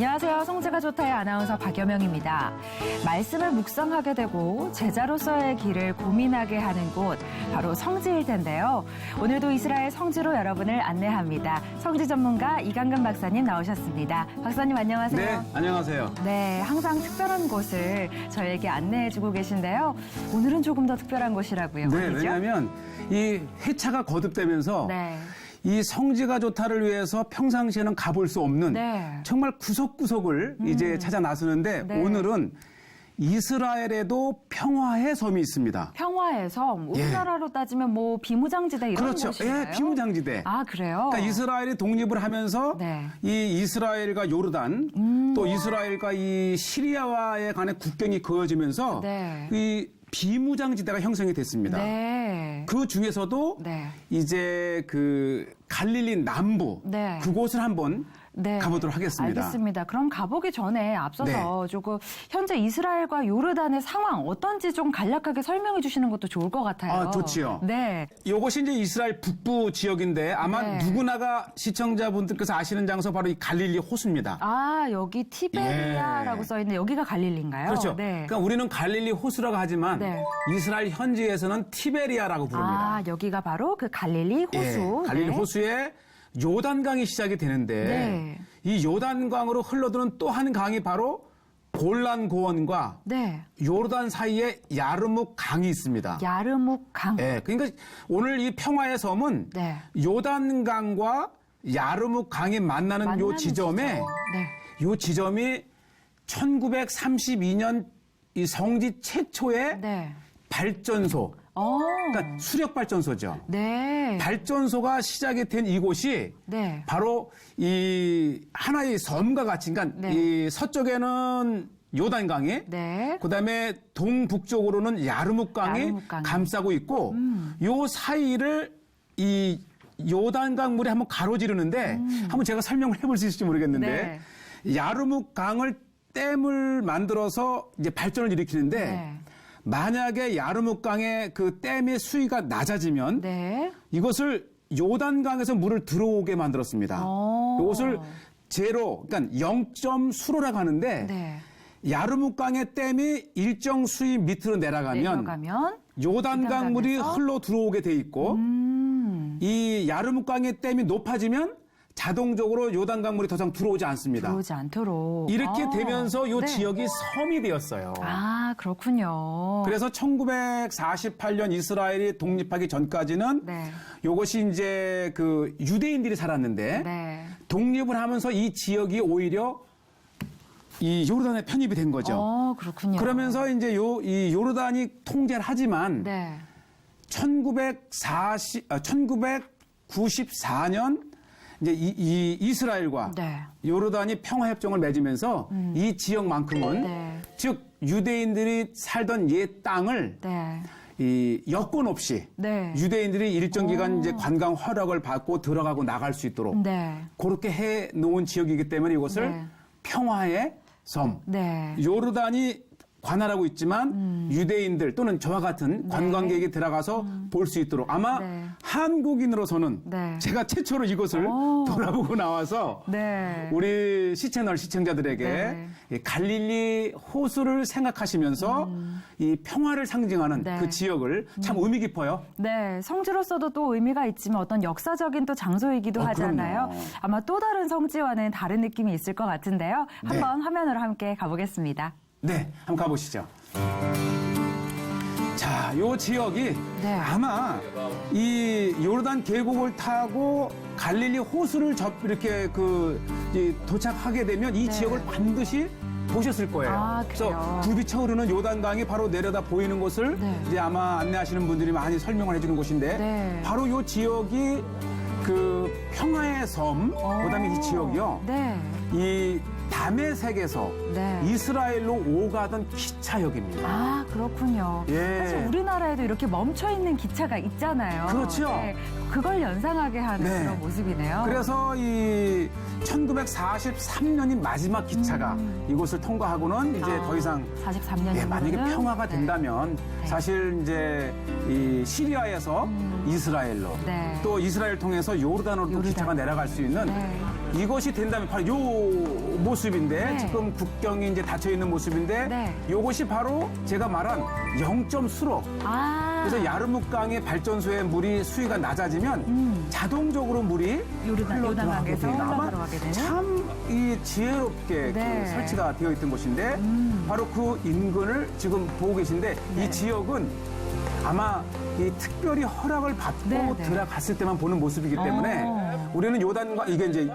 안녕하세요. 성지가 좋다의 아나운서 박여명입니다. 말씀을 묵상하게 되고 제자로서의 길을 고민하게 하는 곳, 바로 성지일 텐데요. 오늘도 이스라엘 성지로 여러분을 안내합니다. 성지 전문가 이강근 박사님 나오셨습니다. 박사님 안녕하세요. 네, 안녕하세요. 네, 항상 특별한 곳을 저에게 안내해주고 계신데요. 오늘은 조금 더 특별한 곳이라고요. 네, 어디죠? 왜냐하면 이 해차가 거듭되면서 네. 이 성지가 좋다를 위해서 평상시에는 가볼 수 없는 네. 정말 구석구석을 이제 찾아 나서는데 네. 오늘은 이스라엘에도 평화의 섬이 있습니다. 평화의 섬, 우리나라로 따지면 뭐 비무장지대 이런 그렇죠. 곳인가요? 예, 비무장지대. 아, 그래요? 그러니까 이스라엘이 독립을 하면서 네. 이 이스라엘과 요르단 또 이스라엘과 이 시리아와의 간의 국경이 그어지면서 네. 이 비무장지대가 형성이 됐습니다. 네. 그 중에서도 네. 이제 그 갈릴리 남부 네. 그곳을 한번 네. 가보도록 하겠습니다. 알겠습니다. 그럼 가보기 전에 앞서서 조금 현재 이스라엘과 요르단의 상황 어떤지 좀 간략하게 설명해 주시는 것도 좋을 것 같아요. 아, 좋지요. 네. 이것이 이제 이스라엘 북부 지역인데 아마 네. 누구나가 시청자분들께서 아시는 장소 바로 이 갈릴리 호수입니다. 아, 여기 티베리아라고 예. 써 있는데 여기가 갈릴리인가요? 그렇죠. 네. 그러니까 우리는 갈릴리 호수라고 하지만 네. 이스라엘 현지에서는 티베리아라고 부릅니다. 아, 여기가 바로 그 갈릴리 호수. 예, 갈릴리 네. 호수에 요단강이 시작이 되는데 네. 이 요단강으로 흘러드는 또 한 강이 바로 골란 고원과 네. 요르단 사이에 야르묵 강이 있습니다. 야르묵 강. 예, 그러니까 오늘 이 평화의 섬은 네. 요단강과 야르묵 강이 만나는 요 지점에 지점. 네. 요 지점이 1932년 이 성지 최초의 네. 발전소, 그러니까 수력 발전소죠. 네. 발전소가 시작이 된 이곳이 네. 바로 이 하나의 섬과 같이, 그러니까 네. 이 서쪽에는 요단강이, 네. 그다음에 동북쪽으로는 야르묵강이 야르묵강이. 감싸고 있고, 요 사이를 이 요단강 물이 한번 가로지르는데, 한번 제가 설명을 해볼 수 있을지 모르겠는데, 야르묵강을 댐을 만들어서 이제 발전을 일으키는데, 네. 만약에 야르묵강의 그 댐의 수위가 낮아지면 네. 이것을 요단강에서 물을 들어오게 만들었습니다. 이것을 제로, 그러니까 0.수로라고 하는데 네. 야르묵강의 댐이 일정 수위 밑으로 내려가면 요단강 물이 요단강에서? 흘러 들어오게 돼 있고 이 야르묵강의 댐이 높아지면 자동적으로 요단강 물이 더 이상 들어오지 않습니다. 들어오지 않도록. 이렇게 되면서 이 네. 지역이 섬이 되었어요. 아, 그렇군요. 그래서 1948년 이스라엘이 독립하기 전까지는 네. 이것이 이제 그 유대인들이 살았는데 네. 독립을 하면서 이 지역이 오히려 이 요르단에 편입이 된 거죠. 그렇군요. 그러면서 이제 이 요르단이 통제를 하지만 네. 1994년 이제 이 이스라엘과 네. 요르단이 평화협정을 맺으면서 이 지역만큼은 네. 즉 유대인들이 살던 옛 땅을 네. 이 여건 없이 네. 유대인들이 일정 기간 이제 관광 허락을 받고 들어가고 나갈 수 있도록 네. 그렇게 해 놓은 지역이기 때문에 이것을 네. 평화의 섬. 네. 요르단이 관할하고 있지만 유대인들 또는 저와 같은 관광객이 들어가서 볼 수 있도록 아마 네. 한국인으로서는 네. 제가 최초로 이것을 돌아보고 나와서 네. 우리 시채널 시청자들에게 네. 이 갈릴리 호수를 생각하시면서 이 평화를 상징하는 네. 그 지역을 참 의미 깊어요. 네, 성지로서도 또 의미가 있지만 어떤 역사적인 또 장소이기도 하잖아요. 그럼요. 아마 또 다른 성지와는 다른 느낌이 있을 것 같은데요. 네. 한번 화면으로 함께 가보겠습니다. 네, 한번 가보시죠. 자, 요 지역이 네. 아마 이 요르단 계곡을 타고 갈릴리 호수를 이렇게 도착하게 되면 이 네. 지역을 반드시 보셨을 거예요. 아, 그래서 그래요? 굴비쳐 흐르는 요단강이 바로 내려다 보이는 곳을 네. 이제 아마 안내하시는 분들이 많이 설명을 해주는 곳인데 네. 바로 요 지역이 그 평화의 섬, 그다음에 이 지역이요. 네. 이 다메섹에서 네. 이스라엘로 오가던 기차역입니다. 아, 그렇군요. 예. 사실 우리나라에도 이렇게 멈춰있는 기차가 있잖아요. 그렇죠. 네, 그걸 연상하게 하는 네. 그런 모습이네요. 그래서 이 1943년이 마지막 기차가 이곳을 통과하고는 이제 더 이상 43년 만약에 평화가 된다면 네. 사실 이제 이 시리아에서 이스라엘로 네. 또 이스라엘 통해서 요르단으로 또 요르단. 기차가 내려갈 수 있는 네. 이것이 된다면 바로 요 모습인데 네. 지금 국경이 이제 닫혀 있는 모습인데 네. 요것이 바로 제가 말한 0.수로 아. 그래서 야르묵강의 발전소의 물이 수위가 낮아지면 자동적으로 물이 요단강에서 흘러들어가게 되는? 참 이 지혜롭게 네. 그 설치가 되어 있던 곳인데 바로 그 인근을 지금 보고 계신데 네. 이 지역은 아마 이 특별히 허락을 받고 네, 네. 들어갔을 때만 보는 모습이기 때문에 우리는 요단과 이게 이제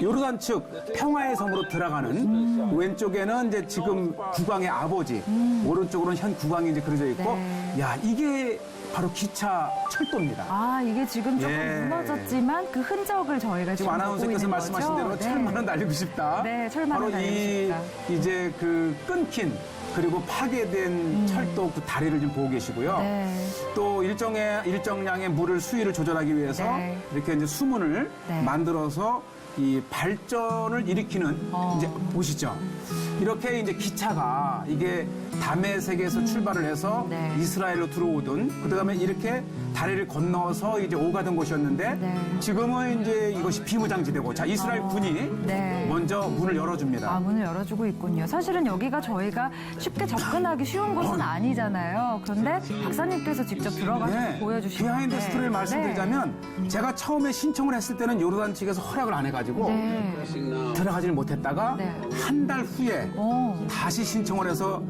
요르단 측 평화의 섬으로 들어가는 왼쪽에는 이제 지금 국왕의 아버지 오른쪽으로는 현 국왕이 이제 그려져 있고 네. 야 이게 바로 기차 철도입니다. 아, 이게 지금 조금 예. 무너졌지만 그 흔적을 저희가 지금 지금 보고 아나운서께서 있는 말씀하신 거죠? 대로 네. 철만은 날리고 싶다. 네, 철만은 바로 날리고 싶다. 이제 그 끊긴 그리고 파괴된 철도 그 다리를 지금 보고 계시고요. 네. 또 일정량의 물을 수위를 조절하기 위해서 네. 이렇게 이제 수문을 네. 만들어서 이 발전을 일으키는 이제 보시죠. 이렇게 이제 기차가 이게 다메섹에서 출발을 해서 네. 이스라엘로 들어오던 그다음에 이렇게 다리를 건너서 이제 오가던 곳이었는데 네. 지금은 이제 이것이 비무장지대고 자 이스라엘 군이 네. 먼저 문을 열어줍니다. 아, 문을 열어주고 있군요. 사실은 여기가 저희가 쉽게 접근하기 쉬운 곳은 아니잖아요. 그런데 박사님께서 직접 들어가서 보여주시는 비하인드 스토리를 말씀드리자면 제가 처음에 신청을 했을 때는 요르단 측에서 허락을 안 해가지고 네. 들어가지를 못했다가 네. 한 달 후에 다시 신청을 해서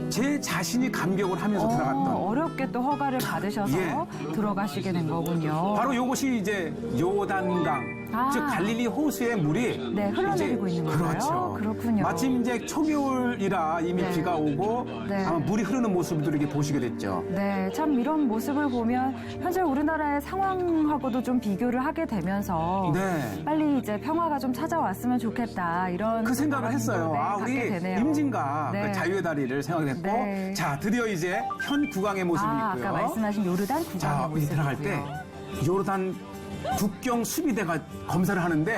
제 자신이 감격을 하면서 들어갔던 어렵게 또 허가를 받으셔서 예. 들어가시게 된 거군요. 바로 이것이 이제 요단강 아. 즉 갈릴리 호수의 물이 네, 흘러내리고 이제 있는 건가요? 그렇죠. 그렇군요. 마침 이제 초겨울이라 이미 네. 비가 오고 네. 아마 물이 흐르는 모습들을 이렇게 보시게 됐죠. 네, 참 이런 모습을 보면 현재 우리나라의 상황하고도 좀 비교를 하게 되면서 네. 빨리 이제 평화가 좀 찾아왔으면 좋겠다 이런 그 생각을 했어요. 네, 아, 우리 갖게 되네요. 임진과 네. 그 자유의 다리를 생각했고, 네. 자, 드디어 이제 현 국왕의 모습이 아, 있고요. 아까 말씀하신 요르단 국왕의 자, 우리 모습이고요. 들어갈 때 요르단 국경 수비대가 검사를 하는데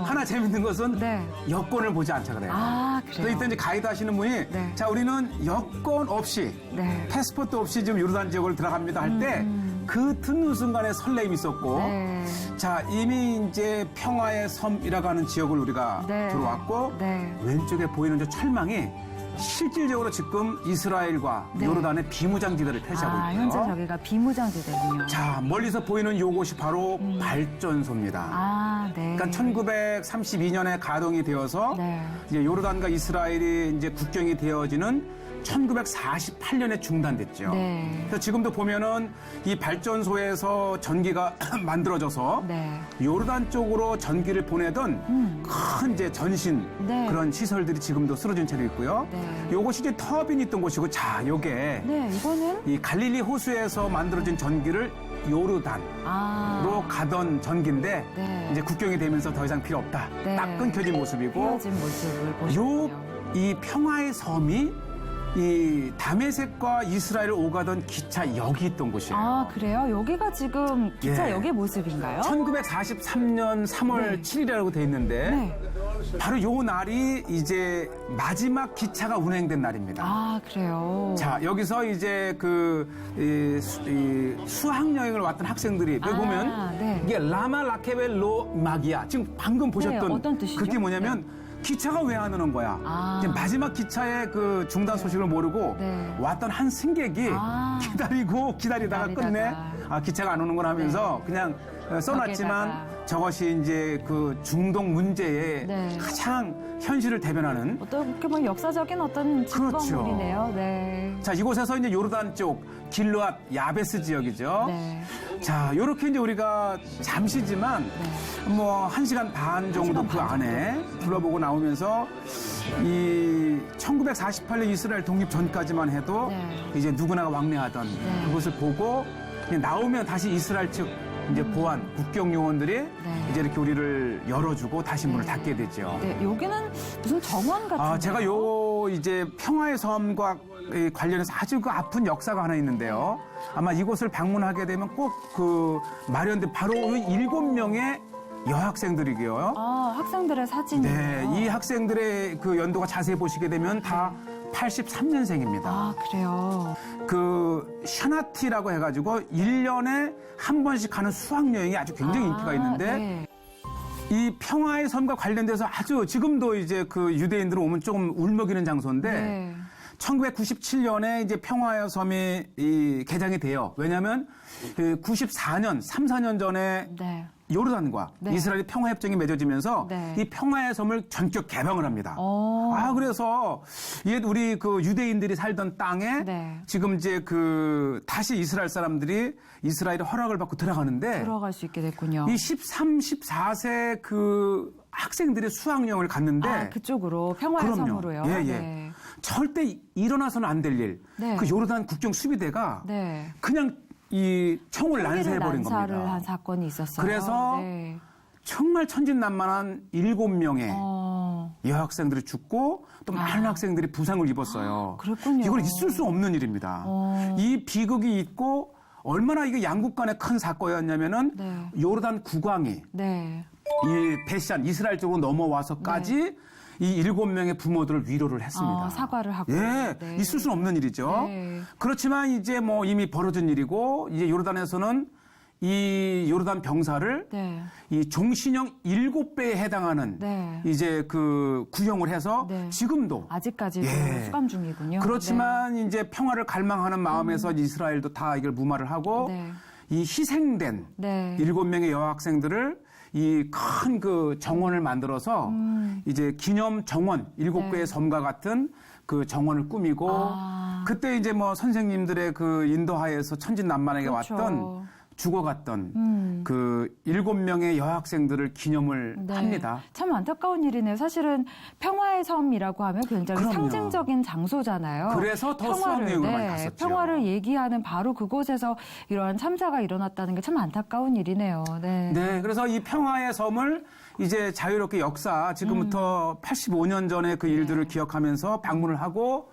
하나 재밌는 것은 네. 여권을 보지 않자 그래요. 아, 그래서 그래요? 이때 이제 가이드 하시는 분이 네. 자, 우리는 여권 없이 네. 패스포트 없이 지금 요르단 지역을 들어갑니다 할 때 그 듣는 순간에 설레임이 있었고 네. 자, 이미 이제 평화의 섬이라고 하는 지역을 우리가 네. 들어왔고 네. 왼쪽에 보이는 저 철망이 실질적으로 지금 이스라엘과 네. 요르단의 비무장지대를 펼치고 아, 있고요. 현재 저기가 비무장지대군요. 자, 멀리서 보이는 요곳이 바로 발전소입니다. 아, 네. 그러니까 1932년에 가동이 되어서 네. 이제 요르단과 이스라엘이 이제 국경이 되어지는 1948년에 중단됐죠. 네. 그래서 지금도 보면은 이 발전소에서 전기가 만들어져서 네. 요르단 쪽으로 전기를 보내던 큰 이제 전신 네. 그런 시설들이 지금도 쓰러진 채로 있고요. 네. 요것이 이제 터빈이 있던 곳이고 자, 요게 네, 이거는 이 갈릴리 호수에서 만들어진 전기를 요르단으로 아, 가던 전기인데 네. 이제 국경이 되면서 더 이상 필요 없다. 네. 딱 끊겨진 모습이고 헤어진 모습을 보시군요. 이 평화의 섬이 이 다메섹과 이스라엘을 오가던 기차역이 있던 곳이에요. 아, 그래요? 여기가 지금 기차 예. 역의 모습인가요? 1943년 3월 네. 7일이라고 돼 있는데 네. 바로 요 날이 이제 마지막 기차가 운행된 날입니다. 아, 그래요. 자, 여기서 이제 이 수학여행을 왔던 학생들이 여기 아, 보면 네. 이게 라마 라케벨로 마기야. 지금 방금 보셨던 네, 어떤 뜻이죠? 그게 뭐냐면 기차가 왜 안 오는 거야? 아. 이제 마지막 기차의 그 중단 소식을 모르고 네. 왔던 한 승객이 아. 기다리다가 끝내 기차가 안 오는 걸 하면서 그냥 써놨지만 거기에다가. 저것이 이제 그 중동 문제의 네. 가장 현실을 대변하는 어떻게 보면 역사적인 어떤 그렇죠. 직방물이네요. 네. 자, 이곳에서 이제 요르단 쪽 길르앗 야베스 지역이죠. 네. 자, 요렇게 이제 우리가 잠시지만 뭐 1시간 반 정도 1시간 그 반 안에 둘러보고 나오면서 이 1948년 이스라엘 독립 전까지만 해도 네. 이제 누구나가 왕래하던 네. 그것을 보고 그냥 나오면 다시 이스라엘 측 이제 보안 국경 요원들이 이제 이렇게 우리를 열어주고 다시 문을 닫게 되죠. 네, 여기는 무슨 정원 같은. 아, 제가 요 이제 평화의 섬과 관련해서 아주 그 아픈 역사가 하나 있는데요. 아마 이곳을 방문하게 되면 꼭 그 마련된 바로 7명의 여학생들이고요. 아, 학생들의 사진이요. 네, 이 학생들의 그 연도가 자세히 보시게 되면 다 83년생입니다. 아, 그래요. 그 샤나티라고 해가지고 1년에 한 번씩 가는 수학여행이 아주 굉장히 인기가 있는데 네. 이 평화의 섬과 관련돼서 아주 지금도 이제 그 유대인들은 오면 조금 울먹이는 장소인데 네. 1997년에 이제 평화의 섬이 개장이 돼요. 왜냐하면 그 94년, 3, 4년 전에 네. 요르단과 네. 이스라엘이 평화협정이 맺어지면서 네. 이 평화의 섬을 전격 개방을 합니다. 그래서 우리 그 유대인들이 살던 땅에 네. 지금 이제 그 다시 이스라엘 사람들이 이스라엘의 허락을 받고 들어가는데 들어갈 수 있게 됐군요. 이 13, 14세 그 학생들이 수학여행을 갔는데 그쪽으로 평화의 그럼요. 섬으로요. 예, 예. 네. 절대 일어나서는 안 될 일. 네. 그 요르단 국경 수비대가 네. 그냥 이 총을 난사해버린 난사를 겁니다. 한 사건이 있었어요. 그래서 네. 정말 천진난만한 7명의 여학생들이 죽고 또 많은 학생들이 부상을 입었어요. 그랬군요. 이걸 있을 수 없는 일입니다. 이 비극이 있고 얼마나 이게 양국 간의 큰 사건이었냐면은 네. 요르단 국왕이 네. 이 베시안 이스라엘 쪽으로 넘어와서까지 이 7명의 부모들을 위로를 했습니다. 사과를 하고. 예, 네. 있을 수는 없는 일이죠. 네. 그렇지만 이제 뭐 이미 벌어진 일이고 이제 요르단에서는 이 요르단 병사를 네. 이 종신형 7배에 해당하는 네. 이제 그 구형을 해서 네. 지금도 아직까지도 예. 수감 중이군요. 그렇지만 이제 평화를 갈망하는 마음에서 이스라엘도 다 이걸 무마를 하고 네. 이 희생된 네. 7명의 여학생들을 이 큰 그 정원을 만들어서 이제 기념 정원 7개의 네. 섬과 같은 그 정원을 꾸미고 그때 이제 뭐 선생님들의 그 인도하에서 천진난만하게 그렇죠. 왔던 죽어갔던 그 7명의 여학생들을 기념을 네. 합니다. 참 안타까운 일이네요. 사실은 평화의 섬이라고 하면 굉장히 그럼요. 상징적인 장소잖아요. 그래서 더 수학여행을 많이 갔었죠. 평화를 얘기하는 바로 그곳에서 이러한 참사가 일어났다는 게 참 안타까운 일이네요. 네. 네, 그래서 이 평화의 섬을 이제 자유롭게 역사 지금부터 85년 전의 그 일들을 기억하면서 방문을 하고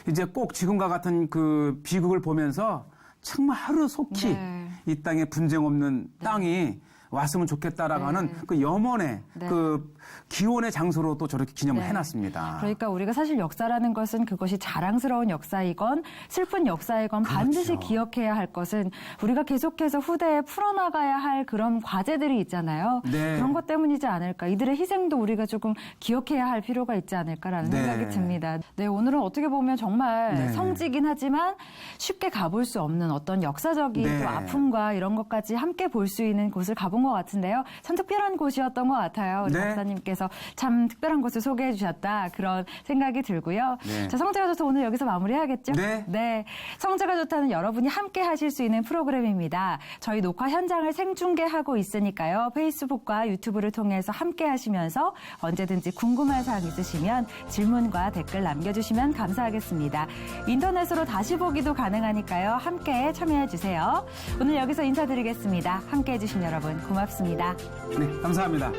이제 꼭 지금과 같은 그 비극을 보면서 정말 하루속히 네. 이 땅에 분쟁 없는 땅이 왔으면 좋겠다라고 하는 그 염원의 그 기원의 장소로 또 저렇게 기념을 해놨습니다. 그러니까 우리가 사실 역사라는 것은 그것이 자랑스러운 역사이건 슬픈 역사이건 반드시 기억해야 할 것은 우리가 계속해서 후대에 풀어나가야 할 그런 과제들이 있잖아요. 네. 그런 것 때문이지 않을까. 이들의 희생도 우리가 조금 기억해야 할 필요가 있지 않을까라는 생각이 듭니다. 네, 오늘은 어떻게 보면 정말 성지긴 하지만 쉽게 가볼 수 없는 어떤 역사적인 또 아픔과 이런 것까지 함께 볼 수 있는 곳을 가본 것 같은데요. 참 특별한 곳이었던 것 같아요. 우리 박사님께서 참 특별한 곳을 소개해 주셨다. 그런 생각이 들고요. 자, 성재가 좋다 오늘 여기서 마무리해야겠죠? 네. 성재가 좋다는 여러분이 함께 하실 수 있는 프로그램입니다. 저희 녹화 현장을 생중계하고 있으니까요. 페이스북과 유튜브를 통해서 함께 하시면서 언제든지 궁금한 사항 있으시면 질문과 댓글 남겨주시면 감사하겠습니다. 인터넷으로 다시 보기도 가능하니까요. 함께 참여해 주세요. 오늘 여기서 인사드리겠습니다. 함께 해주신 여러분 고맙습니다. 네, 감사합니다.